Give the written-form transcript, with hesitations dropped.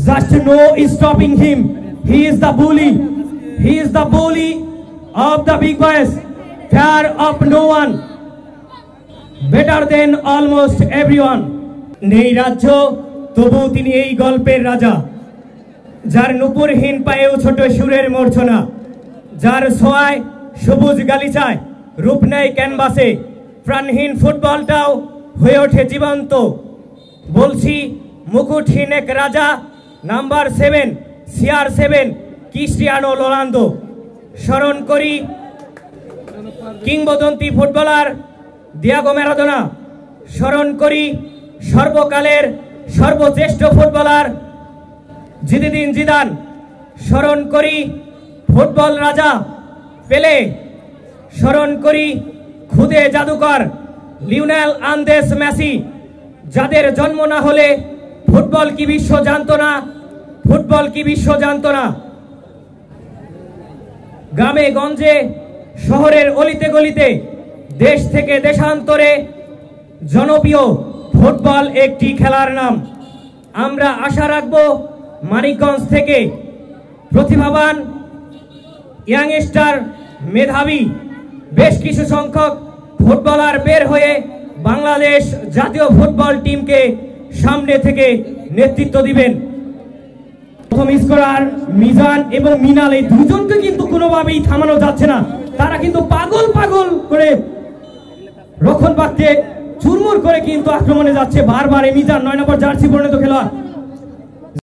Just no stopping him. He is the bully. He is the bully of the big boys. Fear of no one. Better than almost everyone. নেই রাজ্য তবু তিনি এই গল্পের রাজা, যার নুপুরহীন পায়েও ছোট সুরের মূর্ছনা, যার ছোঁয়ায় সবুজ গালিচায় রূপ নেয় ক্যানভাসে, প্রাণহীন ফুটবলটাও হয়ে ওঠে জীবন্ত। বলছি মুকুটহীন এক রাজা, নাম্বার 7 CR7 ক্রিস্টিয়ানো রোনালদো। স্মরণ করি কিংবদন্তি ফুটবলার দিয়েগো ম্যারাডোনা। স্মরণ করি সর্বকালের সর্বশ্রেষ্ঠ ফুটবলার জিনেদিন জিদান। স্মরণ করি ফুটবল রাজা পেলে। স্মরণ করি খুদে জাদুকর লিওনেল আন্দ্রেস মেসি, যাদের জন্ম না হলে ফুটবল কি বিশ্ব জানতো না, ফুটবল কি বিশ্ব জানতো না। গ্রামে গঞ্জে শহরের অলিতে গলিতে দেশ থেকে দেশান্তরে জনপ্রিয় ফুটবল একটি খেলার নাম। আমরা আশা রাখব মানিকগঞ্জ থেকে প্রতিভাবান ইয়াংস্টার মেধাবী বেশ কিছু সংখ্যক ফুটবলার বের হয়ে বাংলাদেশ জাতীয় ফুটবল টিমকে সামনে থেকে নেতৃত্ব দিবেন। প্রথম স্কোরার মিজান এবং মিনাল, এই দুজনকে কিন্তু কোনোভাবেই থামানো যাচ্ছে না। তারা কিন্তু পাগল পাগল করে রক্ষণ পাকতে চুরমুর করে কিন্তু আক্রমণে যাচ্ছে বারবার। মিজান 9 নম্বর জার্সি পরিণত খেলোয়াড়